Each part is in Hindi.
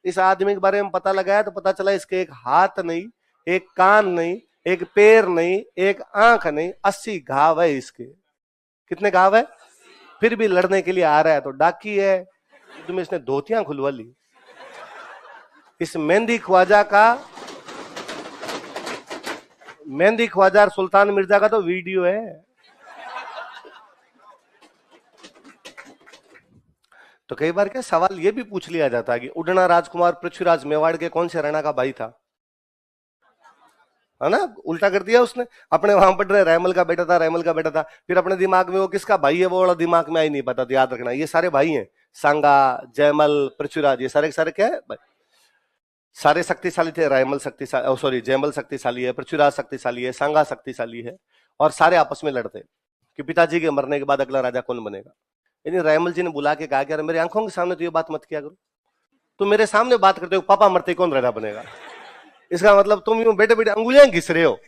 इस आदमी के बारे में पता लगाया तो पता चला इसके एक हाथ नहीं, एक कान नहीं, एक पैर नहीं, एक आंख नहीं, 80 घाव है इसके। कितने घाव है? फिर भी लड़ने के लिए आ रहा है। तो डाकी है, तुम्हें इसने धोतियां खुलवा ली। इस मेहंदी ख्वाजा का, मेहंदी ख्वाजा सुल्तान मिर्जा का तो वीडियो है। तो कई बार क्या सवाल ये भी पूछ लिया जाता है कि उड़ना राजकुमार पृथ्वीराज मेवाड़ के कौन से राणा का भाई था? है ना, उल्टा कर दिया उसने। अपने वहां पढ़ रहे रैमल का बेटा था, रैमल का बेटा था, फिर अपने दिमाग में वो किसका भाई है वो वाला दिमाग में आई नहीं पता। तो याद रखना ये सारे भाई हैं, सांगा, जयमल, पृथ्वीराज, ये सारे के सारे क्या है भाई? सारे शक्तिशाली थे। रैमल शक्तिशाली, सॉरी जयमल शक्तिशाली है, पृथ्वीराज शक्तिशाली है, सांगा शक्तिशाली है, और सारे आपस में लड़ते कि पिताजी के मरने के बाद अगला राजा कौन बनेगा। यानी रैमल जी ने बुला के कहा कि अरे मेरे आंखों के सामने तो ये बात मत किया करो, तुम मेरे सामने बात करते हो पापा मरते कौन राजा बनेगा। इसका मतलब तुम यूं बेटे बेटे अंगुलियां घिस रहे हो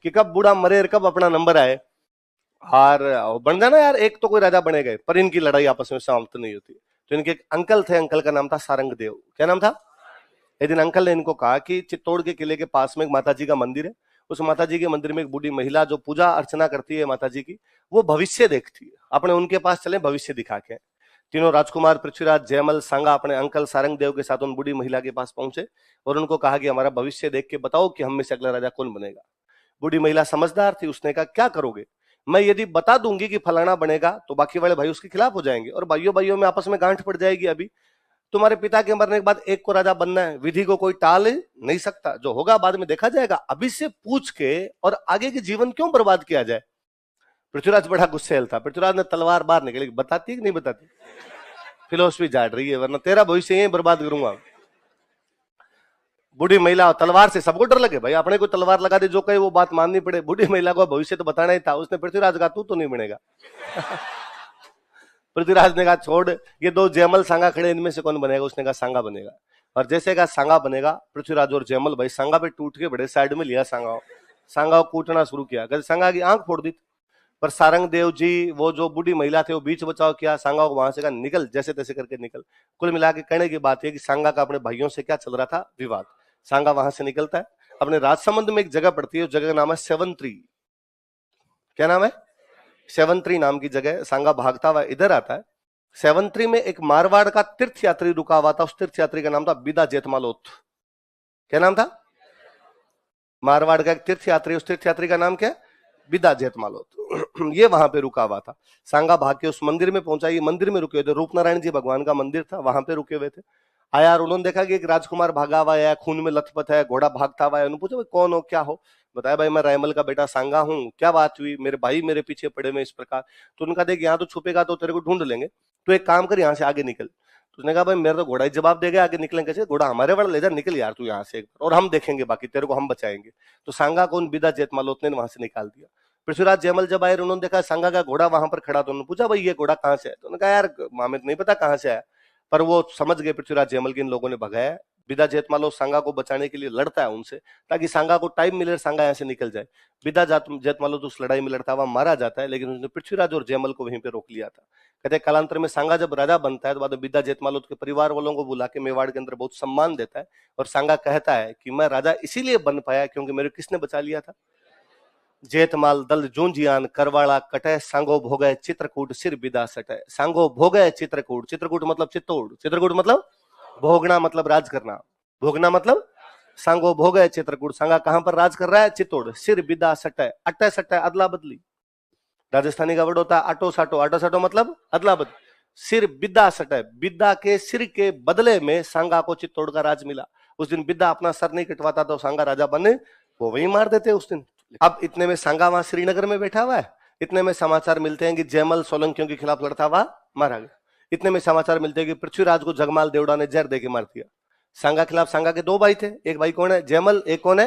कि कब बूढ़ा मरे और कब अपना नंबर आए, और बन जाना यार, एक तो कोई राजा बनेगा। पर इनकी लड़ाई आपस में समाप्त नहीं होती। तो इनके एक अंकल थे, अंकल का नाम था सारंग देव। क्या नाम था? एक दिन अंकल ने इनको कहा कि चित्तौड़ के किले के पास में एक माता जी का मंदिर है, उस माता जी के मंदिर में एक बूढ़ी महिला जो पूजा अर्चना करती है माता जी की, वो भविष्य देखती है, अपने उनके पास चले भविष्य दिखा के। तीनों राजकुमार पृथ्वीराज, जयमल, सांगा अपने अंकल सारंग देव के साथ उन बूढ़ी महिला के पास पहुंचे और उनको कहा कि हमारा भविष्य देख के बताओ कि हम में से अगला राजा कौन बनेगा। बूढ़ी महिला समझदार थी, उसने कहा क्या करोगे? मैं यदि बता दूंगी कि फलाना बनेगा तो बाकी वाले भाई उसके खिलाफ हो जाएंगे और भाइयों भाइयों में आपस में गांठ पड़ जाएगी। अभी तुम्हारे पिता के मरने के बाद एक को राजा बनना है, विधि को कोई टाल नहीं सकता, जो होगा बाद में देखा जाएगा, अभी से पूछ के और आगे के जीवन क्यों बर्बाद किया जाए। पृथ्वीराज बड़ा गुस्सेल था। पृथ्वीराज ने तलवार बाहर निकली, बताती कि नहीं बताती? फिलोसफी झाड़ रही है, वरना तेरा भविष्य यही बर्बाद करूंगा। बूढ़ी महिला, तलवार से सबको डर लगे भाई, अपने को तलवार लगा दे जो कहे वो बात माननी पड़े। बूढ़ी महिला को भविष्य तो बताना ही था। उसने पृथ्वीराज कहा तू तो नहीं बनेगा। पृथ्वीराज ने कहा छोड़, ये दो जयमल सांगा खड़े, इनमें से कौन बनेगा? उसने कहा सांगा बनेगा। और जैसे कहा सांगा बनेगा, पृथ्वीराज और जयमल भाई सांगा पे टूट के बड़े साइड में लिया सांगा, सांगा को कूटना शुरू किया, सांगा की आंख फोड़ दी। पर सारंग देव जी, वो जो बूढ़ी महिला थे, वो बीच बचाव किया, सांगा को वहां से कहा निकल, जैसे तैसे करके निकल। कुल मिला के कहने की बात है कि सांगा का अपने भाइयों से क्या चल रहा था, विवाद। सांगा वहां से निकलता है, अपने राजसमंद में एक जगह पड़ती है, उस जगह का नाम है सेवंत्री। क्या नाम है? सेवंत्री नाम की जगह। सांगा भागता हुआ इधर आता है। सेवंत्री में एक मारवाड़ का तीर्थ यात्री रुका हुआ था, उस तीर्थ यात्री का नाम था बिदा जेतमालोत। क्या नाम था? मारवाड़ का एक तीर्थ यात्री, उस तीर्थ यात्री का नाम क्या? बिदा जेतमालोत। ये वहां पे रुका हुआ था। सांगा भाग के उस मंदिर में पहुंचा। ये मंदिर में रुके हुए थे, रूपनारायण जी भगवान का मंदिर था, वहां पे रुके हुए थे। आया और उन्होंने देखा कि एक राजकुमार भागा हुआ है, खून में लथपथ है, घोड़ा भागता हुआ है। उन्होंने पूछा कौन हो, क्या हो? बताया भाई मैं रैमल का बेटा सांगा हूँ। क्या बात हुई? मेरे भाई मेरे पीछे पड़े में इस प्रकार। तो उनका देख यहाँ तो छुपेगा तो तेरे को ढूंढ लेंगे, तो एक काम कर यहाँ से आगे निकल। तो उसने कहा भाई मेरा तो घोड़ा ही जवाब देगा, आगे निकलेंगे कैसे? घोड़ा हमारे वाला ले जा, निकल यार तू यहाँ से, और हम देखेंगे, बाकी तेरे को हम बचाएंगे। तो सांगा को उन बिदा जेतमालोत ने वहां से निकाल दिया। पृथ्वीराज जयमल जब आए, उन्होंने देखा सांगा का घोड़ा वहां पर खड़ा, तो उन्होंने पूछा भाई ये घोड़ा कहाँ से है? तो उन्होंने कहा यार हमें नहीं पता कहाँ से आया, पर वो समझ गए पृथ्वीराज जयमल के इन लोगों ने भगाया। बिदा जेतमालो सांगा को बचाने के लिए लड़ता है उनसे, ताकि सांगा को टाइम मिले, सांगा यहाँ से निकल जाए। बिदा जेतमालो तो उस लड़ाई में लड़ता हुआ मारा जाता है, लेकिन उसने पृथ्वीराज और जयमल को वहीं पे रोक लिया था। कहते कालांतर में सांगा जब राजा बनता है तो बाद में बिदा जेतमालो के परिवार वालों को बुला के मेवाड़ के अंदर बहुत सम्मान देता है, और सांगा कहता है कि मैं राजा इसीलिए बन पाया क्योंकि मेरे किसने बचा लिया था? जेतमाल दल जूंजियान करवाड़ा कटे, सांगो भोगे चित्रकूट सिर बिदा सटे। सांगो भोगे चित्रकूट, चित्रकूट मतलब चित्तौड़, चित्रकूट मतलब भोगना, मतलब राज करना, भोगना मतलब सांगो भोगे चित्रकूट। सांगा कहां पर राज कर रहा है? चित्तौड़। सिर बिदा सटे, अट्टे सट्टे अदला बदली, राजस्थानी का वर्ड होता है आटो साटो, आटो साटो मतलब अदला बदली। सिर बिदा सटे, बिदा के सिर के बदले में सांगा को चित्तौड़ का राज मिला। उस दिन बिदा अपना सर नहीं कटवाता तो सांगा राजा बने, वो वही मार देते उस दिन। अब इतने में सांगा वहां श्रीनगर में बैठा हुआ है। इतने में समाचार मिलते हैं कि जयमल सोलंकियों के खिलाफ लड़ता हुआ मारा गया। इतने में समाचार मिलते हैं कि पृथ्वीराज को जगमाल देवड़ा ने जहर देके मार दिया। सांगा खिलाफ, सांगा के दो भाई थे, एक भाई कौन है? जयमल, एक कौन है?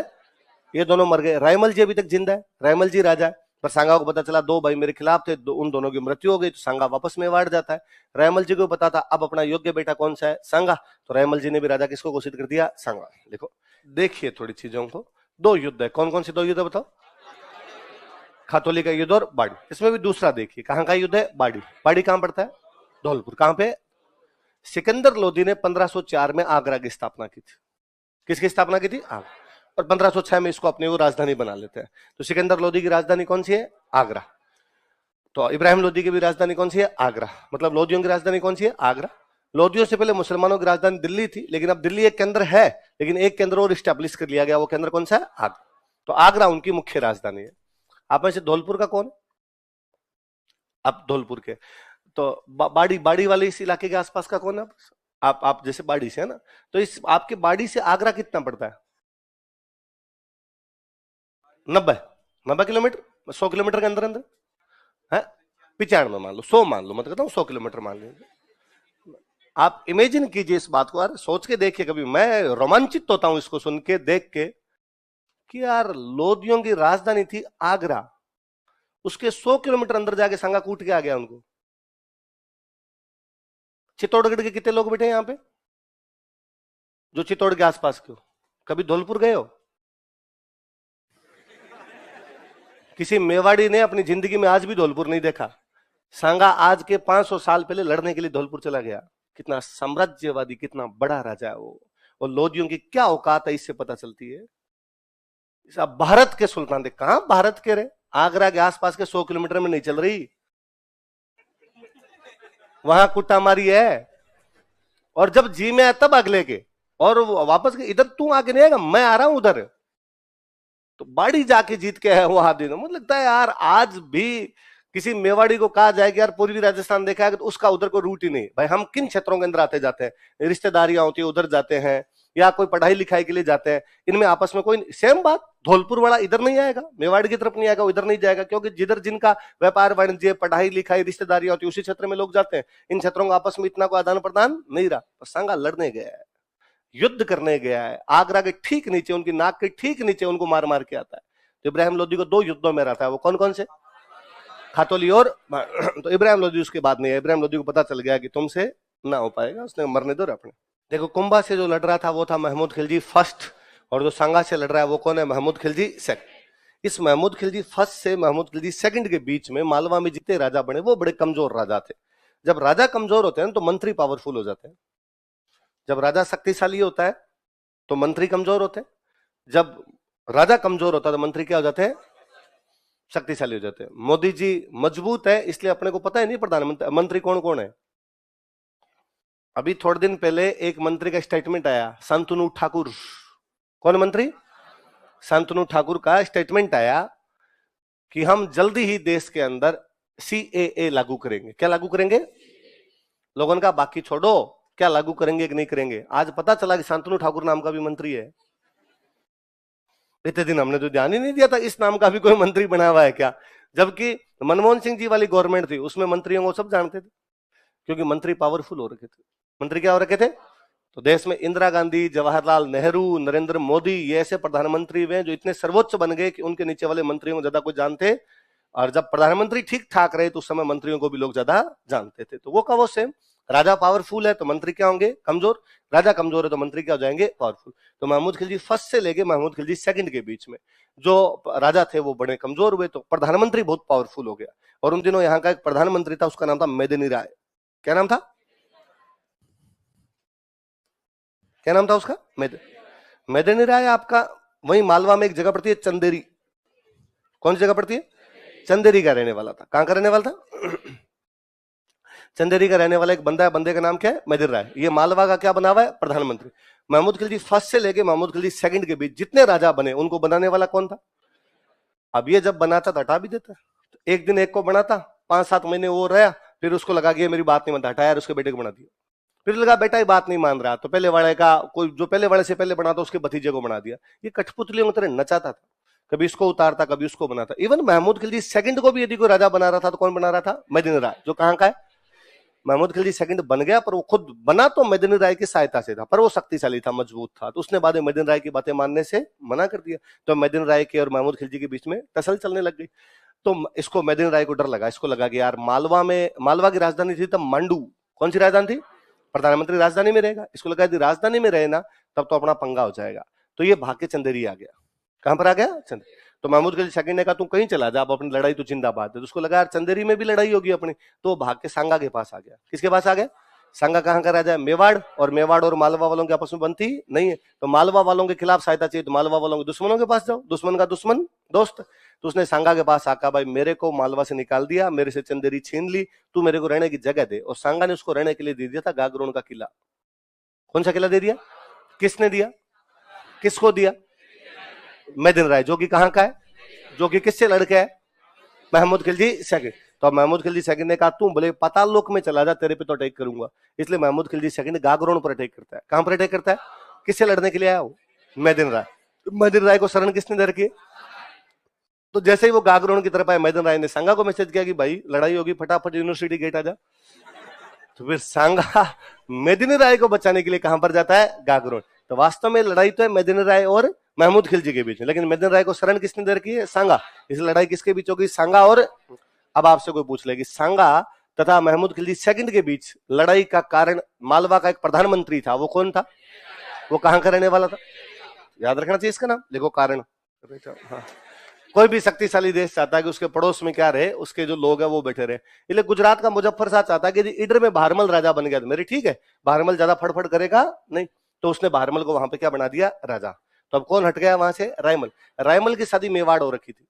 ये दोनों मर गए। रायमल जी अभी तक जिंदा है, रायमल जी राजा है। पर सांगा को पता चला दो भाई मेरे खिलाफ थे, उन दोनों की मृत्यु हो गई। तो सांगा वापस मेवाड़ जाता है। रायमल जी को पता था अब अपना योग्य बेटा कौन सा है? सांगा। तो रायमल जी ने भी राजा किसको घोषित कर दिया? सांगा। देखो देखिए थोड़ी चीजों को, दो युद्ध है। कौन कौन से दो युद्ध है बताओ? खातोली का युद्ध और बाड़ी। इसमें भी दूसरा देखिए, कहां का युद्ध है? बाड़ी। बाड़ी कहां पड़ता है? धौलपुर। कहां पे? सिकंदर लोदी ने 1504 में आगरा की स्थापना की थी। किसकी स्थापना की थी? आगरा। और 1506 में इसको अपनी वो राजधानी बना लेते हैं। तो सिकंदर लोदी की राजधानी कौन सी है? आगरा। तो इब्राहिम लोदी की भी राजधानी कौन सी है? आगरा। मतलब लोदियों की राजधानी कौन सी है? आगरा। लोदियों से पहले मुसलमानों की राजधानी दिल्ली थी, लेकिन अब दिल्ली एक केंद्र है, लेकिन एक केंद्र और स्टैब्लिश कर लिया गया। वो केंद्र कौन सा है? आगरा। तो आगरा उनकी मुख्य राजधानी है। आप में से धौलपुर का कौन? आप धौलपुर के। तो बाड़ी बाड़ी वाले इस इलाके के आसपास का कौन है? आप जैसे बाड़ी से है ना, तो इस आपके बाड़ी से आगरा कितना पड़ता है? 90 किलोमीटर, 100 किलोमीटर के अंदर अंदर है। 95 मान लो, 100 मान लो, मैं कहता हूँ 100 किलोमीटर मान लीजिए। आप इमेजिन कीजिए इस बात को, यार सोच के देखिए कभी। मैं रोमांचित होता हूं इसको सुन के, देख के, कि यार लोदियों की राजधानी थी आगरा, उसके 100 किलोमीटर अंदर जाके संगा कूट के आ गया उनको। चित्तौड़गढ़ के कितने लोग बैठे हैं यहां पे जो चित्तौड़ के आसपास के हो? कभी धौलपुर गए हो? किसी मेवाड़ी ने अपनी जिंदगी में आज भी धौलपुर नहीं देखा। सांगा आज के 500 साल पहले लड़ने के लिए धौलपुर चला गया। कितना साम्राज्यवादी, कितना बड़ा राजा है वो। और लोदियों की क्या औकात है इससे पता चलती है। भारत के सुल्तान थे। कहां भारत के रहे? आगरा के आसपास के 100 किलोमीटर में नहीं चल रही, वहां कुट्टा मारी है। और जब जी में आया तब अगले के, और वापस के इधर तू आगे नहीं आएगा, मैं आ रहा हूं उधर। तो बाड़ी जाके जीत के है वो आदमी। मुझे लगता है यार आज भी किसी मेवाड़ी को कहा जाए कि यार पूर्वी राजस्थान देखा है, तो उसका उधर कोई रूट ही नहीं। भाई हम किन क्षेत्रों के अंदर आते जाते हैं, रिश्तेदारियां होती है उधर जाते हैं, या कोई पढ़ाई लिखाई के लिए जाते हैं, इनमें आपस में कोई सेम बात। धौलपुर वाला इधर नहीं आएगा, मेवाड़ की तरफ नहीं आएगा, उधर नहीं जाएगा, क्योंकि जिधर जिनका व्यापार वाणिज्य, पढ़ाई लिखाई, रिश्तेदारियां होती है, उसी क्षेत्र में लोग जाते हैं। इन क्षेत्रों का आपस में इतना कोई आदान प्रदान नहीं रहा। तो संगा लड़ने गया है, युद्ध करने गया है। आगरा के ठीक नीचे, उनकी नाक के ठीक नीचे उनको मार मार के आता है। तो इब्राहिम लोदी को 2 युद्धों में रहता है। वो कौन कौन से? खातोली और तो इब्राहिम लोदी उसके बाद नहीं है। इब्राहिम लोदी को पता चल गया कि तुमसे ना हो पाएगा, उसने मरने दो अपने। देखो, कुंभा से जो लड़ रहा था वो था महमूद खिलजी फर्स्ट, और जो सांगा से लड़ रहा है वो कौन है? महमूद खिलजी सेकंड। इस महमूद खिलजी फर्स्ट से महमूद खिलजी सेकंड के बीच में मालवा में जितने राजा बने वो बड़े कमजोर राजा थे। जब राजा कमजोर होते हैं तो मंत्री पावरफुल हो जाते हैं। जब राजा शक्तिशाली होता है तो मंत्री कमजोर होते हैं। जब राजा कमजोर होता है तो मंत्री क्या हो जाते हैं? शक्तिशाली हो जाते हैं। मोदी जी मजबूत है, इसलिए अपने को पता ही नहीं प्रधानमंत्री मंत्री कौन कौन है। अभी थोड़े दिन पहले एक मंत्री का स्टेटमेंट आया, शांतनु ठाकुर। कौन मंत्री? शांतनु ठाकुर का स्टेटमेंट आया कि हम जल्दी ही देश के अंदर CAA लागू करेंगे। क्या लागू करेंगे? लोगों का बाकी छोड़ो, क्या लागू करेंगे कि नहीं करेंगे। आज पता चला कि शांतनु ठाकुर नाम का भी मंत्री है। इतने दिन हमने तो ध्यान ही नहीं दिया था इस नाम का भी कोई मंत्री बना हुआ है क्या। जबकि मनमोहन सिंह जी वाली गवर्नमेंट थी, उसमें मंत्रियों को सब जानते थे, क्योंकि मंत्री पावरफुल हो रखे थे। मंत्री क्या हो रखे थे? तो देश में इंदिरा गांधी, जवाहरलाल नेहरू, नरेंद्र मोदी, ये ऐसे प्रधानमंत्री हुए जो इतने सर्वोच्च बन गए कि उनके नीचे वाले मंत्रियों को ज्यादा कोई जानते। और जब प्रधानमंत्री ठीक ठाक रहे तो उस समय मंत्रियों को भी लोग ज्यादा जानते थे। तो वो का वो सेम। राजा पावरफुल है तो मंत्री क्या होंगे? कमजोर। राजा कमजोर है तो मंत्री क्या हो जाएंगे? पावरफुल। तो महमूद खिलजी फर्स्ट से लेके महमूद खिलजी सेकंड के बीच में जो राजा थे वो बड़े कमजोर हुए, तो प्रधानमंत्री बहुत पावरफुल हो गया। और उन दिनों यहाँ का एक प्रधानमंत्री था, उसका नाम था मेदिनी राय। क्या नाम था? क्या नाम था उसका? मेदिनी राय। आपका वही मालवा में एक जगह पड़ती है चंदेरी। कौन सी जगह पड़ती है? चंदेरी का रहने वाला था। कहां का रहने वाला था? चंदेरी का रहने वाला एक बंदा है, बंदे का नाम क्या है? मेदिनी राय। ये मालवा का क्या बना हुआ है? प्रधानमंत्री। महमूद खिलजी फर्स्ट से लेके महमूद खिलजी सेकंड के बीच जितने राजा बने उनको बनाने वाला कौन था? अब ये जब बनाता तो हटा भी देता। तो एक दिन एक को बनाता, 5-7 महीने वो रहा, फिर उसको लगा कि मेरी बात नहीं मानता, हटाया, उसके बेटे को बना दिया। फिर लगा बेटा ये बात नहीं मान रहा, तो पहले वाले का कोई जो पहले वाले से पहले बना था उसके भतीजे को बना दिया। ये कठपुतलियों की तरह नचाता था, कभी इसको उतारता कभी उसको बनाता। इवन महमूद खिलजी सेकंड को भी यदि कोई राजा बना रहा था तो कौन बना रहा था? मेदिनी राय, जो कहां का है? महमूद खिलजी सेकंड बन गया, पर वो खुद बना तो मेदिनी राय की सहायता से था, पर वो शक्तिशाली था, मजबूत था, तो उसने बाद में मेदिनी राय की बातें मानने से मना कर दिया। तो मेदिनी राय के और महमूद खिलजी के बीच में टसल चलने लग गई। तो इसको मेदिनी राय को डर लगा, इसको लगा कि यार मालवा की राजधानी थी तब मांडू। कौन सी राजधानी थी? प्रधानमंत्री राजधानी में रहेगा। इसको लगा यदि राजधानी में रहे ना तब तो अपना पंगा हो जाएगा। तो ये भाग के चंदेरी आ गया। कहां पर आ गया? चंदेरी। तो महमूद खिलजी सेकंड ने कहा तुम कहीं चला जा, अपनी लड़ाई तो जिंदाबाद है। तो उसको लगा यार चंदेरी में भी लड़ाई होगी अपनी, तो भाग के सांगा के पास आ गया। किसके पास आ गया? सांगा कहाँ का राजा है? मेवाड़। और मेवाड़ और मालवा वालों के आपस में बनती नहीं है, तो मालवा वालों के खिलाफ सहायता चाहिए तो मालवा वालों के दुश्मनों के पास जाओ, दुश्मन का दुश्मन दोस्त। तो उसने सांगा के पास आका, भाई मेरे को मालवा से निकाल दिया, मेरे से चंदेरी छीन ली, तू मेरे को रहने की जगह दे। और सांगा ने उसको रहने के लिए दे दिया था गागरोन का किला। कौन सा किला दे दिया? किसने दिया? किसको दिया? मेदिन राय, जो कि कहाँ का है? जो कि किससे लड़के है? महमूद खिलजी सेकंड। तो महमूद खिलजी सेकंड ने कहा तू भले पाताल लोक में चला जा, तेरे पे तो अटैक करूंगा। इसलिए महमूद खिलजी सेकंड गागरोन पर अटैक करता है। कहां पर अटैक करता है? किससे लड़ने के लिए आया वो? मेदिन राय। मेदिन राय को शरण किसने दे रखी? तो जैसे ही वो गागरोन की तरफ आए, मेदिन राय ने सांगा को मैसेज किया कि भाई लड़ाई होगी, फटाफट यूनिवर्सिटी गेट आ जा। तो फिर सांगा मेदिनी राय को बचाने के लिए कहां पर जाता है? गागरोन। तो वास्तव में लड़ाई तो है मेदिनी राय और महमूद खिलजी के बीच में, लेकिन मेदिनी राय को शरण किसने दे रखी है? सांगा। इस लड़ाई किसके बीच होगी? सांगा और, अब आपसे कोई पूछ लेगी सांगा तथा महमूद खिलजी सेकंड के बीच लड़ाई का कारण मालवा का एक प्रधानमंत्री था, वो कौन था? वो कहां का रहने वाला था? याद रखना चाहिए इसका नाम, देखो कारण। हाँ। कोई भी शक्तिशाली देश चाहता है कि उसके पड़ोस में क्या रहे, उसके जो लोग हैं वो बैठे रहे। इसलिए गुजरात का मुजफ्फर शाह चाहता है कि इधर में भारमल राजा बन गया तो मेरी ठीक है, भारमल ज्यादा फड़फड़ करेगा नहीं, तो उसने भारमल को वहां पे क्या बना दिया? राजा। तो अब कौन हट गया वहां से? रायमल। रायमल की शादी मेवाड़ हो रखी थी,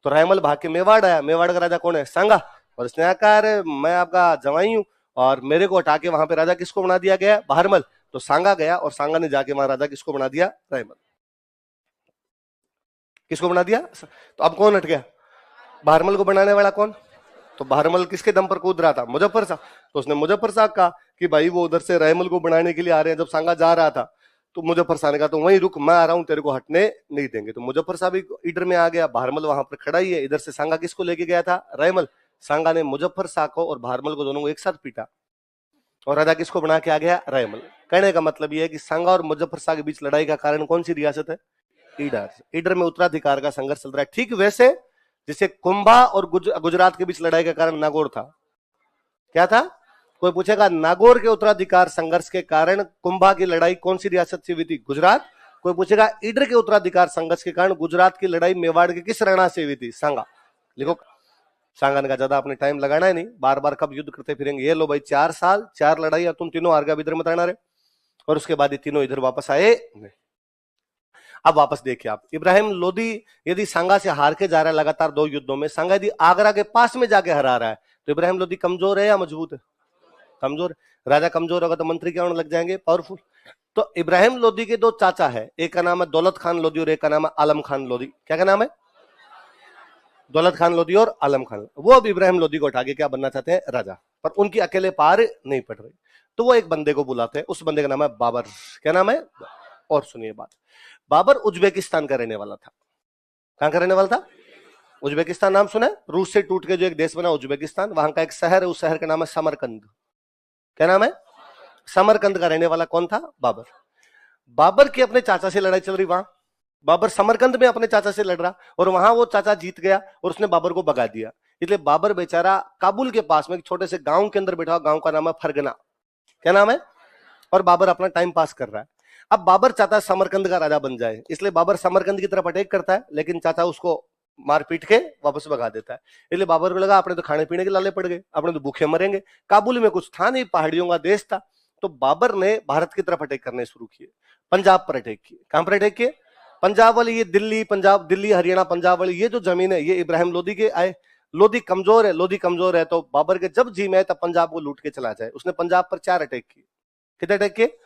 तो रायमल भाग के मेवाड़ आया। मेवाड़ का राजा कौन है? सांगा। और उसने कहा अरे मैं आपका जवाई हूं, और मेरे को हटा के वहां पे राजा किसको बना दिया गया? भारमल। तो सांगा गया और सांगा ने जाके वहां राजा किसको बना दिया? रायमल। किसको बना दिया? तो अब कौन हट गया? भारमल को बनाने वाला कौन? तो भारमल किसके दम पर कूद रहा था? मुजफ्फर शाह। तो उसने मुजफ्फर शाह कहा कि भाई वो उधर से रायमल को बनाने के लिए आ रहे हैं। जब सांगा जा रहा था तो मुजफ्फर शाह ने कहा तो वहीं रुक, मैं आ रहा हूं, तेरे को हटने नहीं देंगे। तो मुजफ्फर शाह भी ईडर में आ गया, भारमल वहां पर खड़ा ही है। इधर से सांगा किसको लेके गया था? रायमल। सांगा ने मुजफ्फर शाह को और भारमल को दोनों को एक साथ पीटा और राजा किसको बना के आ गया? रायमल। कहने का मतलब यह है कि सांगा और मुजफ्फर शाह के बीच लड़ाई का कारण कौन सी रियासत है? ईडर। ईडर में उत्तराधिकार का संघर्ष चल रहा है। ठीक वैसे जैसे कुंभा और गुजरात के बीच लड़ाई का कारण नागौर था। क्या था? कोई पूछेगा नागौर के उत्तराधिकार संघर्ष के कारण कुंभा की लड़ाई कौन सी रियासत से हुई थी? गुजरात। कोई पूछेगा ईडर के उत्तराधिकार संघर्ष के कारण गुजरात की लड़ाई मेवाड़ के किस राणा से हुई थी? सांगा। लिखो। सांगा ने कहा ज्यादा आपने टाइम लगाना है नहीं, बार बार कब युद्ध करते फिरेंगे। ये लो भाई 4 साल 4 लड़ाई, तुम तीनों हार गए, इधर मत रहना रे। और उसके बाद ये तीनों इधर वापस आए। अब वापस देखिए आप, इब्राहिम लोदी यदि सांगा से हार के जा रहा है लगातार 2 युद्धों में, सांगा यदि आगरा के पास में जाके हरा रहा है, तो इब्राहिम लोदी कमजोर है या मजबूत है? कमजोर। राजा कमजोर होगा तो मंत्री क्या होने लग जाएंगे? पावरफुल। तो इब्राहिम लोदी के 2 चाचा है, एक का नाम है दौलत खान लोदी और एक का नाम है आलम खान लोदी। क्या का नाम है? दौलत खान लोदी और आलम खान। वो अब इब्राहिम लोदी को उठा के क्या बनना चाहते हैं? राजा। पर उनकी अकेले पार नहीं पड़ रही, तो वो एक बंदे को बुलाते हैं, उस बंदे का नाम है बाबर। क्या नाम है? और सुनिए बात, बाबर उज्बेकिस्तान का रहने वाला था। कहां का रहने वाला था? उज्बेकिस्तान नाम सुना है? रूस से टूट के जो एक देश बना उज्बेकिस्तान, वहां का एक शहर है, उस शहर का नाम है समरकंद। क्या नाम है? समरकंद का रहने वाला कौन था? बाबर। बाबर की अपने चाचा से लड़ाई चल रही वहां, बाबर समरकंद में अपने चाचा से लड़ रहा, और वहां वो चाचा जीत गया और उसने बाबर को भगा दिया। इसलिए बाबर बेचारा काबुल के पास में एक छोटे से गांव के अंदर बैठा, गांव का नाम है फरगना। क्या नाम है? और बाबर अपना टाइम पास कर रहा है। अब बाबर चाहता है समरकंद का राजा बन जाए, इसलिए बाबर समरकंद की तरफ अटैक करता है, लेकिन चाचा उसको मार पीट के वापस भगा देता है। इसलिए बाबर को लगा अपने तो खाने पीने के लाले पड़ गए, अपने तो भूखे मरेंगे, काबुल में कुछ था नहीं, पहाड़ियों का देश था। तो बाबर ने भारत की तरफ अटैक करने शुरू किए, पंजाब पर अटैक किए। कहां पर अटैक किए? पंजाब वाली, ये दिल्ली पंजाब, दिल्ली हरियाणा पंजाब वाली ये जो जमीन है, ये इब्राहिम लोदी के आए। लोदी कमजोर है, लोदी कमजोर है, तो बाबर के जब जी में तब पंजाब को लूट के चला जाए। उसने पंजाब पर 4 अटैक किए। कितने अटैक किए?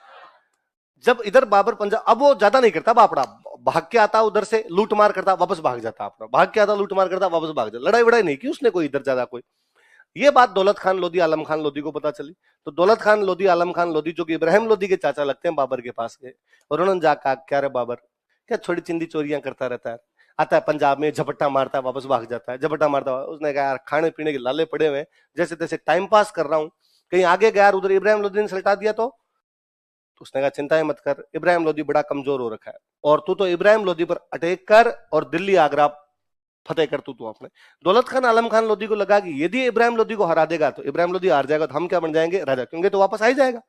जब इधर बाबर पंजाब, अब वो ज्यादा नहीं करता, बापड़ा भाग के आता उधर से, लूट मार करता, वापस भाग जाता, अपना भाग के आता, लूट मार करता, वापस भाग जाता, लड़ाई वड़ाई नहीं की उसने कोई इधर ज्यादा कोई। ये बात दौलत खान लोदी आलम खान लोदी को पता चली, तो दौलत खान लोदी आलम खान लोदी जो कि इब्राहिम लोदी के चाचा लगते हैं, बाबर के पास गए और उन्होंने जाकर क्या रे बाबर, क्या छोटी चिंदी चोरियां करता रहता है, आता है पंजाब में झपट्टा मारता है, वापस भाग जाता है, झपट्टा मारता है। उसने कहा यार खाने पीने के लाले पड़े हुए, जैसे तैसे टाइम पास कर रहा हूं, कहीं आगे गया उधर इब्राहिम लोदी ने सल्टा दिया तो उसने कहा चिंता मत कर, इब्राहिम लोदी बड़ा कमजोर हो रखा है, और तू तो इब्राहिम लोदी पर अटैक कर और दिल्ली आगरा फतेह कर तू अपने। दौलत खान आलम खान लोदी को लगा कि यदि इब्राहिम लोदी को हरा देगा तो इब्राहिम लोदी हार जाएगा, तो हम क्या बन जाएंगे? राजा, क्योंकि तो वापस आ ही जाएगा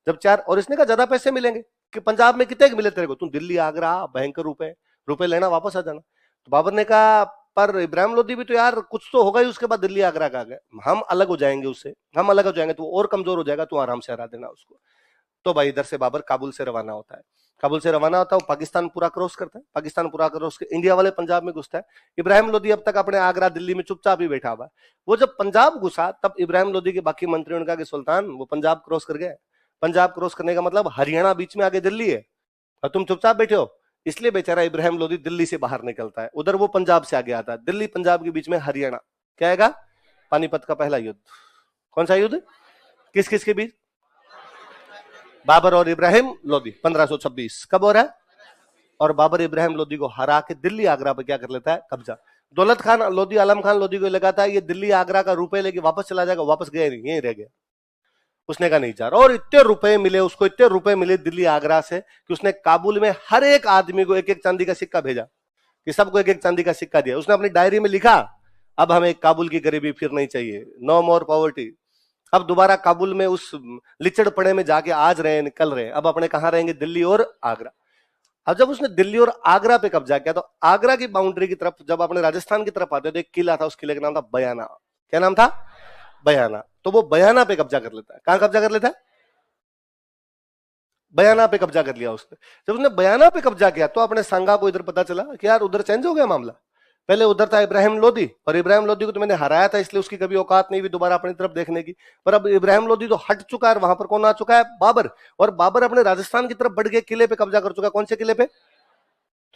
जब 4। और इसने कहा ज्यादा पैसे मिलेंगे कि पंजाब में कितने मिले तेरे को, तू दिल्ली आगरा भयंकर रुपए लेना, वापस आ जाना। तो बाबर ने कहा पर इब्राहिम लोदी भी तो यार कुछ तो होगा ही, उसके बाद दिल्ली आगरा का आ गए, हम अलग हो जाएंगे उससे, हम अलग हो जाएंगे तो और कमजोर हो जाएगा, तू आराम से हरा देना उसको। तो भाई इधर से बाबर काबुल से रवाना होता है, काबुल से रवाना होता है, पाकिस्तान पूरा क्रॉस करता है, पाकिस्तान पूरा क्रॉस के इंडिया वाले पंजाब में घुसता है। इब्राहिम लोदी अब तक अपने आगरा दिल्ली में चुपचाप ही बैठा हुआ है। वो जब पंजाब घुसा तब इब्राहिम लोदी के बाकी मंत्रियों ने कहा कि सुल्तान वो पंजाब क्रॉस कर गया, पंजाब क्रॉस करने का मतलब हरियाणा बीच में आगे दिल्ली है और तुम चुपचाप बैठे हो। इसलिए बेचारा इब्राहिम लोदी दिल्ली से बाहर निकलता है, उधर वो पंजाब से आगे आता है, दिल्ली पंजाब के बीच में हरियाणा। क्या आएगा? पानीपत का पहला युद्ध। कौन सा युद्ध? किस किस के बीच? बाबर और इब्राहिम लोदी। 1526 कब हो रहा है? और बाबर इब्राहिम लोदी को हरा के दिल्ली आगरा पे क्या कर लेता है? कब्जा। दौलत खान लोदी, आलम खान लोदी को लगाता है ये दिल्ली आगरा का रुपए लेके वापस चला जाएगा, वापस गया नहीं, यहीं रह गया। उसने कहा नहीं जा रहा, और इतने रुपए मिले उसको, इतने रुपए मिले दिल्ली आगरा से कि उसने काबुल में हर एक आदमी को एक एक चांदी का सिक्का भेजा, कि सबको एक एक चांदी का सिक्का दिया। उसने अपनी डायरी में लिखा अब हमें काबुल की गरीबी फिर नहीं चाहिए, नो मोर पॉवर्टी। अब दोबारा काबुल में उस लिचड़ पड़े में जाके आज रहे, निकल रहे, अब अपने कहां रहेंगे? दिल्ली और आगरा। अब जब उसने दिल्ली और आगरा पे कब्जा किया तो आगरा की बाउंड्री की तरफ जब अपने राजस्थान की तरफ आते तो एक किला था, उस किले का नाम था बयाना। क्या नाम था? बयाना। तो वो बयाना पे कब्जा कर लेता है। कहां कब्जा कर लेता है? बयाना पे कब्जा कर लिया उसने। जब उसने बयाना पे कब्जा किया तो अपने संगा को इधर पता चला कि यार उधर चेंज हो गया मामला। पहले उधर था इब्राहिम लोदी, और इब्राहिम लोदी को तो मैंने हराया था इसलिए उसकी कभी औकात नहीं हुई दोबारा अपनी तरफ देखने की, पर अब इब्राहिम लोदी तो हट चुका है, वहां पर कौन आ चुका है? बाबर। और बाबर अपने राजस्थान की तरफ बढ़ के किले पे कब्जा कर चुका है। कौन से किले पे?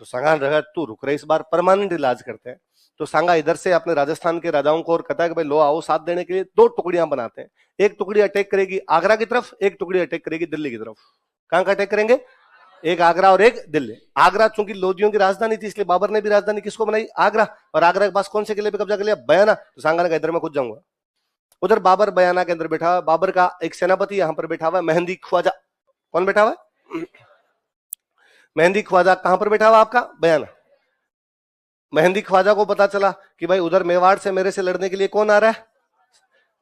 तो सांगा रहा तू रुक रहे, इस बार परमानेंट इलाज करते हैं। तो सांगा इधर से अपने राजस्थान के राजाओं को और कहता है कि भाई लो आओ साथ देने के लिए। दो टुकड़ियां बनाते हैं, एक टुकड़ी अटैक करेगी आगरा की तरफ, एक टुकड़ी अटैक करेगी दिल्ली की तरफ। कहां का अटैक करेंगे? एक आगरा और एक दिल्ली। आगरा चूंकि लोदियों की राजधानी थी इसलिए बाबर ने भी राजधानी किसको बनाई? आगरा। और आगरा के पास कौन से किले पे कब्जा कर लिया? बयाना। तो सांगा ने कहा इधर मैं खुद जाऊंगा। उधर बाबर बयाना के अंदर बैठा हुआ, बाबर का एक सेनापति यहां पर बैठा हुआ है, मेहंदी ख्वाजा। कौन बैठा हुआ है? मेहंदी ख्वाजा। कहां पर बैठा हुआ आपका? बयाना। मेहंदी ख्वाजा को पता चला कि भाई उधर मेवाड़ से मेरे से लड़ने के लिए कौन आ रहा है,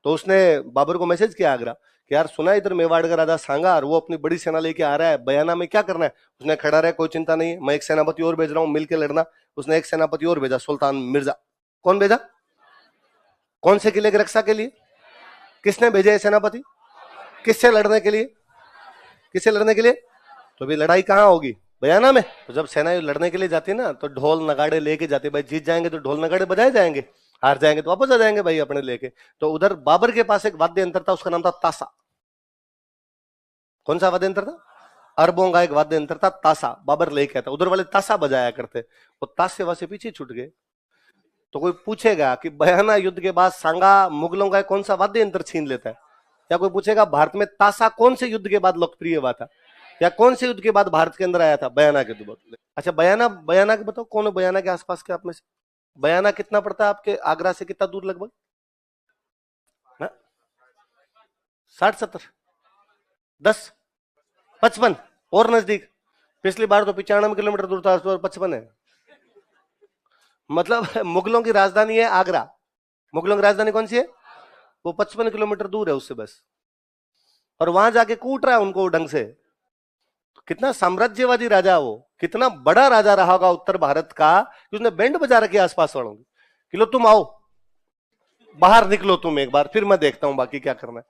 तो उसने बाबर को मैसेज किया आगरा कि यार सुना इधर मेवाड़ का राजा सांगा और वो अपनी बड़ी सेना लेके आ रहा है, बयाना में क्या करना है? उसने खड़ा रहा, कोई चिंता नहीं है, मैं एक सेनापति और भेज रहा हूं, मिलकर लड़ना। उसने एक सेनापति और भेजा, सुल्तान मिर्जा। कौन भेजा? कौन से किले की रक्षा के लिए? किसने भेजा सेनापति? किससे लड़ने के लिए? किससे लड़ने के लिए? तो अभी लड़ाई कहां होगी? बयाना में। तो जब सेना लड़ने के लिए जाती है ना तो ढोल नगाड़े लेके जाते, भाई जीत जाएंगे तो ढोल नगाड़े बजाए जाएंगे, हार जाएंगे तो वापस आ जाएंगे भाई अपने लेके। तो उधर बाबर के पास एक वाद्य यंत्र था, उसका नाम था तासा। कौन सा वाद्य यंत्र था? अरबों का एक वाद्य यंत्र था तासा, बाबर लेके आता। उधर वाले तासा बजाया करते, वो तासे वासे पीछे छूट गए। तो कोई पूछेगा कि बयाना युद्ध के बाद सांगा मुगलों का कौन सा वाद्य यंत्र छीन लेता है, या कोई पूछेगा भारत में तासा कौन से युद्ध के बाद लोकप्रिय हुआ था, या कौन से युद्ध के बाद भारत के अंदर आया था? बयाना के युद्ध। अच्छा बयाना, बयाना के बताओ कौन है बयाना के आसपास के आप में से? बयाना कितना पड़ता है आपके आगरा से, कितना दूर लगभग? 60-70, 10, 55 और नजदीक। पिछली बार तो 95 किलोमीटर दूर था, 55 है। मतलब मुगलों की राजधानी है आगरा, मुगलों की राजधानी कौन सी है? वो 55 किलोमीटर दूर है उससे बस, और वहां जाके कूट रहा है उनको ढंग से। कितना साम्राज्यवादी राजा, वो कितना बड़ा राजा रहा होगा उत्तर भारत का कि उसने बैंड बजा रखे आसपास वालों की कि लो तुम आओ बाहर निकलो तुम एक बार, फिर मैं देखता हूं बाकी क्या करना है।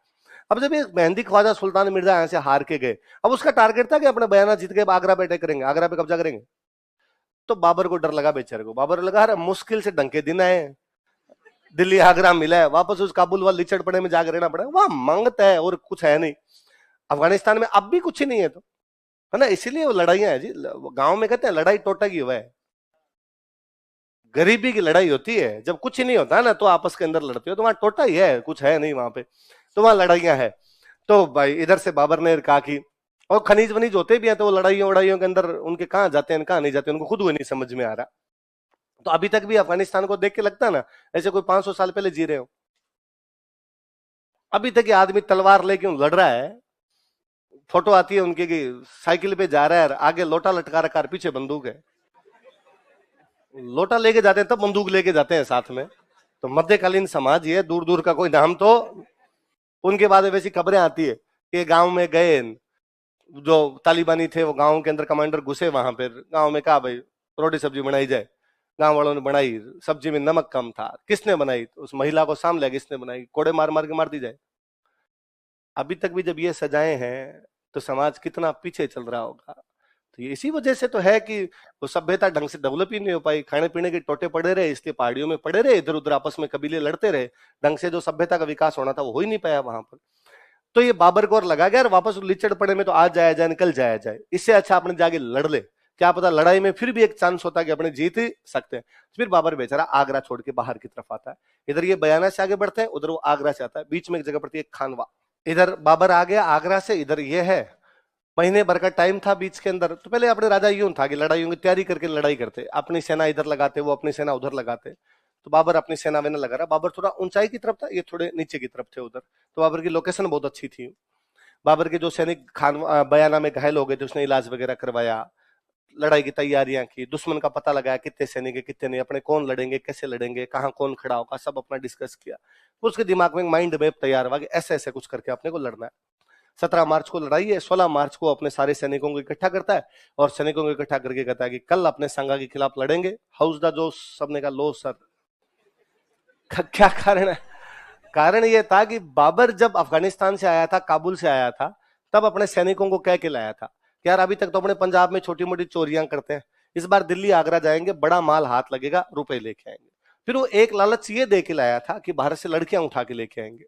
अब जब एक मेहंदी ख्वाजा सुल्तान मिर्जा यहां से हार के गए, अब उसका टारगेट था कि अपने बयाना जीत के आगरा पे अटैक करेंगे, आगरा पे कब्जा करेंगे। तो बाबर को डर लगा, बेचारे को बाबर लगा अरे मुश्किल से ढंग के दिन आए, दिल्ली आगरा मिला है, वापस उस काबुल वाले लिचड़ पड़े में जाकर रहना पड़ेगा, वहां मंगत है और कुछ है नहीं। अफगानिस्तान में अब भी कुछ नहीं है तो है ना, इसीलिए वो लड़ाइयां है जी। गांव में कहते हैं लड़ाई टोटा की हुआ है, गरीबी की लड़ाई होती है, जब कुछ ही नहीं होता है ना तो आपस के अंदर लड़ते हो, तो वहां टोटा ही है, कुछ है नहीं वहां पे, तो वहां लड़ाइयां है। तो भाई इधर से बाबर ने कहा कि, और खनिज वनीज होते भी हैं तो वो लड़ाइयों वड़ाइयों के अंदर उनके कहां जाते हैं कहां नहीं जाते उनको खुद वो नहीं समझ में आ रहा। तो अभी तक भी अफगानिस्तान को देख के लगता है ना ऐसे कोई 500 साल पहले जी रहे हो। अभी तक ये आदमी तलवार लेके लड़ रहा है, फोटो आती है उनकी कि साइकिल पे जा रहा है, आगे लोटा लटका रखा है, पीछे बंदूक है। लोटा लेके जाते हैं तब बंदूक लेके जाते हैं साथ में। तो मध्यकालीन समाज ये दूर दूर का कोई नाम तो उनके बाद वैसी खबरें आती है कि गांव में गए, जो तालिबानी थे वो गांव के अंदर कमांडर घुसे वहां पर, गांव में कहा भाई रोटी सब्जी बनाई जाए, गांव वालों ने बनाई, सब्जी में नमक कम था, किसने बनाई? उस महिला को सामने लगे, किसने बनाई? कोड़े मार मार के मार दी जाए। अभी तक भी जब ये सजाएं हैं तो समाज कितना पीछे चल रहा होगा। तो ये इसी वजह से तो है कि वो सभ्यता ढंग से डेवलप ही नहीं हो पाई। खाने पीने के टोटे पड़े रहे, इसलिए पहाड़ियों में पड़े रहे, इधर उधर आपस में कबीले लड़ते रहे, ढंग से जो सभ्यता का विकास होना था वो हो ही नहीं पाया वहां पर। तो ये बाबर को और लगा गया, और वापस लिचड़ पड़े में तो आज जाया जाए निकल जाया जाए, इससे अच्छा अपने जाके लड़ ले, क्या पता लड़ाई में फिर भी एक चांस होता है कि अपने जीत ही सकते हैं। फिर बाबर बेचारा आगरा छोड़ के बाहर की तरफ आता है, इधर ये बयाना से आगे बढ़ते हैं, उधर वो आगरा से आता है, बीच में एक जगह पड़ती है खानवा। इधर बाबर आ गया आगरा से, इधर ये है, महीने भर का टाइम था बीच के अंदर। तो पहले अपने राजा यूं था कि लड़ाइयों की तैयारी करके लड़ाई करते, अपनी सेना इधर लगाते, वो अपनी सेना उधर लगाते। तो बाबर अपनी सेना वेना लगा रहा, बाबर थोड़ा ऊंचाई की तरफ था, ये थोड़े नीचे की तरफ थे उधर, तो बाबर की लोकेशन बहुत अच्छी थी। बाबर के जो सैनिक खान बयाना में घायल हो गए थे, उसने इलाज वगैरह करवाया, लड़ाई की तैयारियां की, दुश्मन का पता लगाया, कितने सैनिक है कितने नहीं, अपने कौन लड़ेंगे, कैसे लड़ेंगे, कहाँ कौन खड़ा होगा, सब अपना डिस्कस किया। उसके दिमाग में माइंड मैप तैयार हुआ कि ऐसे ऐसे कुछ करके अपने को लड़ना है। 17 मार्च को लड़ाई है, 16 मार्च को अपने सारे सैनिकों को इकट्ठा करता है, और सैनिकों को इकट्ठा करके कहता है कि कल अपने संगा के खिलाफ लड़ेंगे। हाउस दा जोश, सबने कहा लो सर। क्या कारण है? कारण यह था कि बाबर जब अफगानिस्तान से आया था, काबुल से आया था, तब अपने सैनिकों को कह के लाया था कि यार अभी तक तो अपने पंजाब में छोटी मोटी चोरियां करते हैं, इस बार दिल्ली आगरा जाएंगे, बड़ा माल हाथ लगेगा, रुपए लेके आएंगे। फिर वो एक लालच ये दे के लाया था कि भारत से लड़कियां उठा के लेके आएंगे।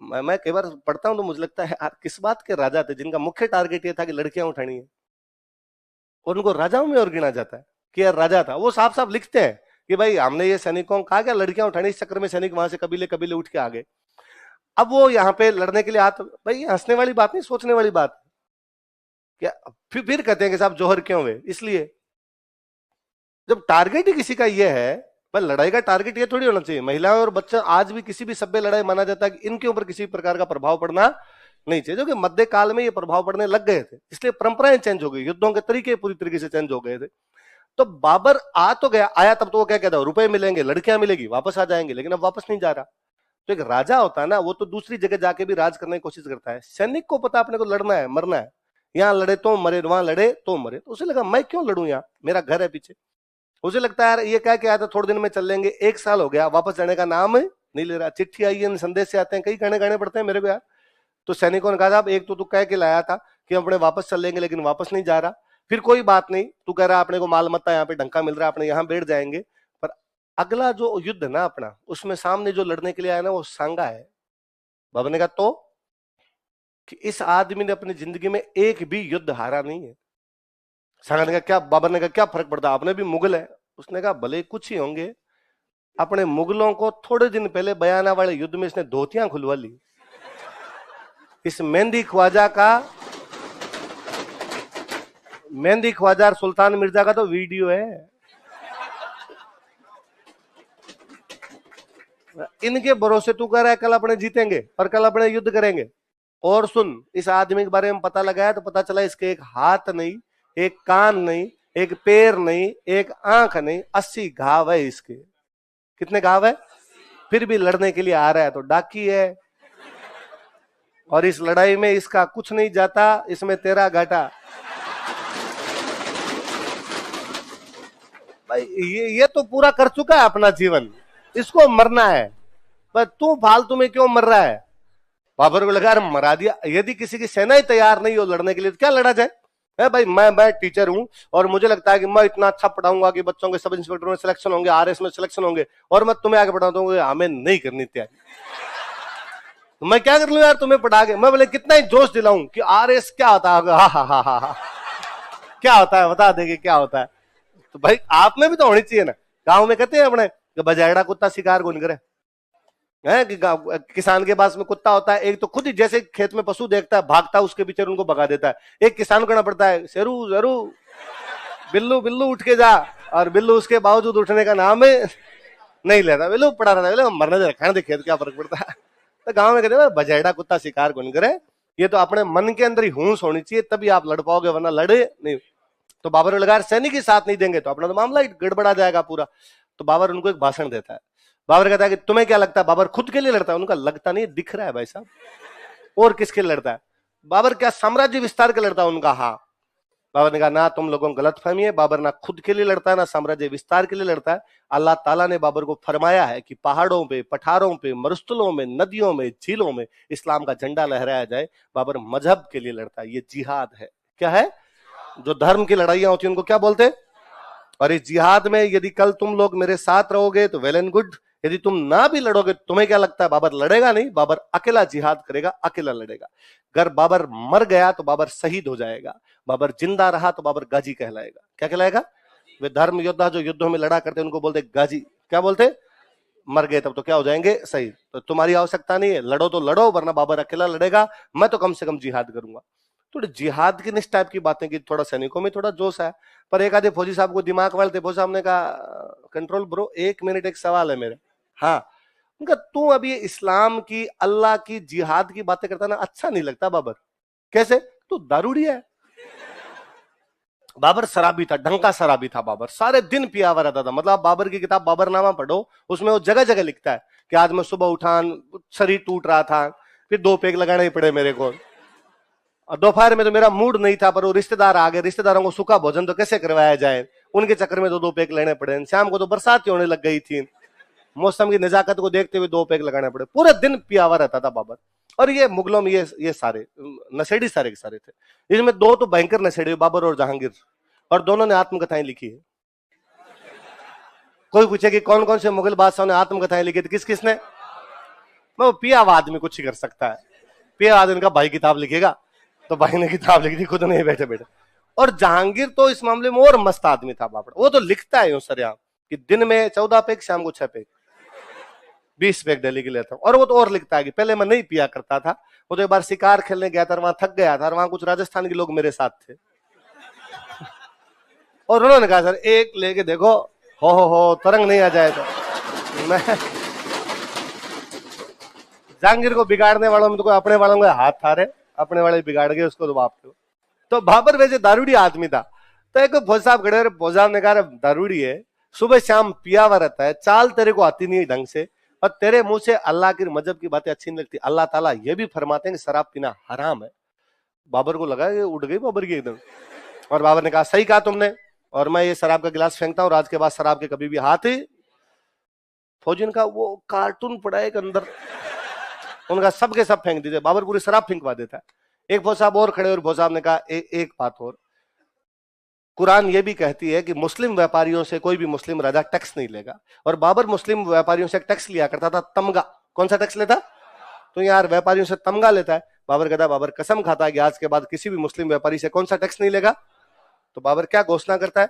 मैं कई बार पढ़ता हूं तो मुझे लगता है यार किस बात के राजा थे जिनका मुख्य टारगेट ये था कि लड़कियां उठानी है, और उनको राजाओं में और गिना जाता है कि यार राजा था। वो साफ साफ लिखते हैं कि भाई हमने ये सैनिकों को कहा क्या लड़कियां उठानी, इस चक्कर में सैनिक वहां से कबीले कबीले उठ के आ गए। अब वो यहाँ पे लड़ने के लिए हाथ, भाई हंसने वाली बात नहीं, सोचने वाली बात क्या। फिर कहते हैं कि साहब जौहर क्यों हुए, इसलिए जब टारगेट ही किसी का ये है, पर लड़ाई का टारगेट ये थोड़ी होना चाहिए। महिलाएं और बच्चे आज भी किसी भी सभ्य लड़ाई माना जाता है कि इनके ऊपर किसी प्रकार का प्रभाव पड़ना नहीं चाहिए, जो कि मध्य काल में ये प्रभाव पड़ने लग गए थे, इसलिए परंपराएं चेंज हो गई, युद्धों के तरीके पूरी तरीके से चेंज हो गए थे। तो बाबर आ तो गया, आया तब तो वो क्या कहता है रुपए मिलेंगे, लड़कियां मिलेगी, वापस आ जाएंगे, लेकिन अब वापस नहीं जा रहा। तो एक राजा होता है ना, वो तो दूसरी जगह जाके भी राज करने की कोशिश करता है। सैनिक को पता अपने को लड़ना है मरना है, यहाँ लड़े तो मरे, वहां लड़े तो मरे। तो उसे लगा मैं क्यों लड़ू, यहाँ मेरा घर है पीछे। उसे लगता है यार ये क्या क्या था, थोड़े दिन में चल लेंगे, 1 साल हो गया वापस जाने का नाम नहीं ले रहा, चिट्ठी आई है, संदेश से आते हैं, कई गाने गाने पड़ते हैं मेरे को यार। तो सैनिकों ने कहा साहब एक तो तू कह के लाया था कि अपने वापस चल लेंगे, लेकिन वापस नहीं जा रहा। फिर कोई बात नहीं, तू कह रहा अपने को माल मत्ता यहाँ पे ढंका मिल रहा है, अपने यहाँ बैठ जाएंगे। पर अगला जो युद्ध ना अपना, उसमें सामने जो लड़ने के लिए आया ना वो सांगा है। बाबर ने कहा तो कि इस आदमी ने अपनी जिंदगी में एक भी युद्ध हारा नहीं है। सांगा ने कहा क्या? बाबर ने कहा क्या फर्क पड़ता, आपने भी मुगल है। उसने कहा भले कुछ ही होंगे, अपने मुगलों को थोड़े दिन पहले बयाना वाले युद्ध में इसने धोतियां खुलवा ली। इस मेहंदी ख्वाजा और सुल्तान मिर्जा का तो वीडियो है। इनके भरोसे तू कह रहा है कल अपने जीतेंगे और कल अपने युद्ध करेंगे। और सुन, इस आदमी के बारे में पता लगाया तो पता चला इसके एक हाथ नहीं, एक कान नहीं, एक पैर नहीं, एक आंख नहीं, 80 घाव है इसके। कितने घाव है? फिर भी लड़ने के लिए आ रहा है, तो डाकी है। और इस लड़ाई में इसका कुछ नहीं जाता, इसमें तेरा घाटा। भाई ये तो पूरा कर चुका है अपना जीवन, इसको मरना है, पर तू फालतू में क्यों मर रहा है? बाबर को लगा मरा दिया। यदि किसी की सेना ही तैयार नहीं हो लड़ने के लिए तो क्या लड़ा जाए? है भाई, मैं टीचर हूं और मुझे लगता है कि मैं इतना अच्छा पढ़ाऊंगा कि बच्चों के सब इंस्पेक्टर में सिलेक्शन होंगे, आरएस में सिलेक्शन होंगे, और मैं तुम्हें आगे पढ़ा दूंगा, हमें नहीं करनी तैयारी। तो मैं क्या कर लूं यार तुम्हें पढ़ा के? मैं बोले कितना ही जोश दिलाऊं कि आरएस क्या होता है, हा क्या होता है, बता देंगे क्या होता है। तो भाई आप में भी तो होनी चाहिए ना। गांव में कहते हैं अपने कि बजायड़ा कुत्ता शिकार कौन करे, है कि किसान के पास में कुत्ता होता है, एक तो खुद ही जैसे खेत में पशु देखता है भागता है उसके पीछे, उनको भगा देता है। एक किसान करना पड़ता है शेरू जरू बिल्लू बिल्लू उठ के जा, और बिल्लू उसके बावजूद उठने का नाम नहीं लेता, बिल्लू पड़ा रहता है, मरने दे, खाने दे, खेत क्या फर्क पड़ता है। तो गाँव में कहते हैं बजायड़ा कुत्ता शिकार कौन करे। ये तो अपने मन के अंदर ही होश होनी चाहिए, तभी आप लड़ पाओगे, वरना लड़े नहीं। तो बाबर लगा सैनिक ही साथ नहीं देंगे तो अपना तो मामला ही गड़बड़ा जाएगा पूरा। तो बाबर उनको एक भाषण देता है। बाबर कहता है कि तुम्हें क्या लगता है? बाबर खुद के लिए लड़ता है। उनका लगता नहीं, दिख रहा है भाई साहब। और किसके लिए लड़ता है? बाबर क्या साम्राज्य विस्तार के लड़ता है उनका? हाँ। बाबर ने कहा ना, तुम लोगों को गलतफहमी है, बाबर ना खुद के लिए लड़ता है ना साम्राज्य विस्तार के लिए लड़ता है। अल्लाह ताला ने बाबर को फरमाया है कि पहाड़ों पे, पठारों पे, मरुस्थलों में, नदियों में, झीलों में इस्लाम का झंडा लहराया जाए। बाबर मजहब के लिए लड़ता है, ये जिहाद है। क्या है? जो धर्म की लड़ाइयां होती है उनको क्या बोलते हैं? और इस जिहाद में यदि कल तुम लोग मेरे साथ रहोगे तो वेल एंड गुड, यदि तुम ना भी लड़ोगे, तुम्हें क्या लगता है बाबर लड़ेगा? नहीं, बाबर अकेला जिहाद करेगा, अकेला लड़ेगा। अगर बाबर मर गया तो बाबर शहीद हो जाएगा, बाबर जिंदा रहा तो बाबर गाजी कहलाएगा। क्या कहलाएगा? वे धर्म योद्धा जो युद्धों में लड़ा करते उनको बोलते गाजी। क्या बोलते? मर गए तब तो क्या हो जाएंगे? शहीद। तो तुम्हारी आवश्यकता नहीं है, लड़ो तो लड़ो, वरना बाबर अकेला लड़ेगा, मैं तो कम से कम जिहाद करूंगा। थोड़ी जिहाद की इस टाइप की बातें की, थोड़ा सैनिकों में थोड़ा जोश है। पर एक आधे फौजी साहब को दिमाग वाले थे, फौजी साहब ने कहा कंट्रोल ब्रो, एक मिनट, एक सवाल है मेरा। हाँ। उनका तू अभी इस्लाम की, अल्लाह की, जिहाद की बातें करता ना, अच्छा नहीं लगता बाबर। कैसे? तू दारूड़ी है। बाबर शराबी था, ढंका शराबी था बाबर, सारे दिन पिया हुआ रहता था। मतलब बाबर की किताब बाबरनामा पढ़ो, उसमें वो जगह जगह लिखता है कि आज मैं सुबह उठा, शरीर टूट रहा था, फिर 2 पेग लगाने ही पड़े मेरे को, और दोपहर में तो मेरा मूड नहीं था, पर वो रिश्तेदार आ गए, रिश्तेदारों को सूखा भोजन तो कैसे करवाया जाए, उनके चक्कर में तो 2 पेग लेने पड़े। शाम को तो बरसात ही होने लग गई थी, मौसम की नजाकत को देखते हुए 2 पेग लगाने पड़े। पूरे दिन पिया हुआ रहता था बाबर। और ये मुगलों में ये सारे नशेड़ी सारे के सारे थे। इसमें 2 तो भयंकर नशेड़ी, बाबर और जहांगीर, और दोनों ने आत्मकथाएं लिखी है। कोई पूछे कि कौन कौन से मुगल बादशाहों ने आत्मकथाएं लिखी थी, किस किसने? वो पिया हुआ आदमी कुछ ही कर सकता है। पिया हुआ आदमी का भाई किताब लिखेगा, तो भाई ने किताब लिख दी, खुद नहीं बैठे बैठे। और जहांगीर तो इस मामले में और मस्त आदमी था बाबर, वो तो लिखता है यूं सरेआम कि दिन में 14 पेग, शाम को 6 पेग, 20 पेग डेली के लेता हूं। और वो तो और लिखता है कि पहले मैं नहीं पिया करता था, वो तो एक बार शिकार खेलने गया था, वहां थक गया था, और वहां कुछ राजस्थान के लोग मेरे साथ थे, और उन्होंने कहा सर एक लेके देखो, हो तरंग नहीं आ जाए तो। मैं जहांगीर को बिगाड़ने वालों में तो कोई अपने वालों के हाथ था रे, अपने वाले बिगाड़ गए उसको तो बाप को। तो बाबर वैसे दारूड़ी आदमी था। तो एक फौज साहब खड़े, फौज साहब ने कहा दारूड़ी है, सुबह शाम पिया हुआ रहता है, चाल तेरे को आती नहीं ढंग से, और तेरे मुंह से अल्लाह की मजहब की बातें अच्छी नहीं लगती। अल्लाह ताला ये भी फरमाते हैं कि शराब पीना हराम है। बाबर को लगा कि उड़ गई बाबर की एकदम। और बाबर ने कहा सही कहा तुमने, और मैं ये शराब का गिलास फेंकता हूँ, आज के बाद शराब के कभी भी हाथ ही। फौजी ने कहा वो कार्टून पड़ा है अंदर, उनका सबके सब फेंक दीजिए, बाबर पूरी शराब फेंकवा देता है। एक फौज साहब और खड़े, और फौज साहब ने कहा एक बात और, कुरान ये भी कहती है कि मुस्लिम व्यापारियों से कोई भी मुस्लिम राजा टैक्स नहीं लेगा, और बाबर मुस्लिम व्यापारियों से टैक्स लिया करता था, तमगा। कौन सा टैक्स लेता? तो यार व्यापारियों से तमगा लेता है। बाबर कहता है, बाबर कसम खाता है कि आज के बाद किसी भी मुस्लिम व्यापारी से कौन सा टैक्स नहीं लेगा। तो बाबर क्या घोषणा करता है?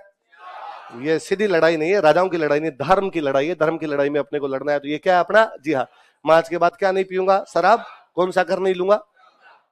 ये सीधी लड़ाई नहीं है, राजाओं की लड़ाई नहीं, धर्म की लड़ाई है, धर्म की लड़ाई में अपने को लड़ना है। तो ये क्या है अपना? जी हाँ, मैं आज के बाद क्या नहीं पीऊंगा? शराब। कौन सा घर नहीं लूंगा?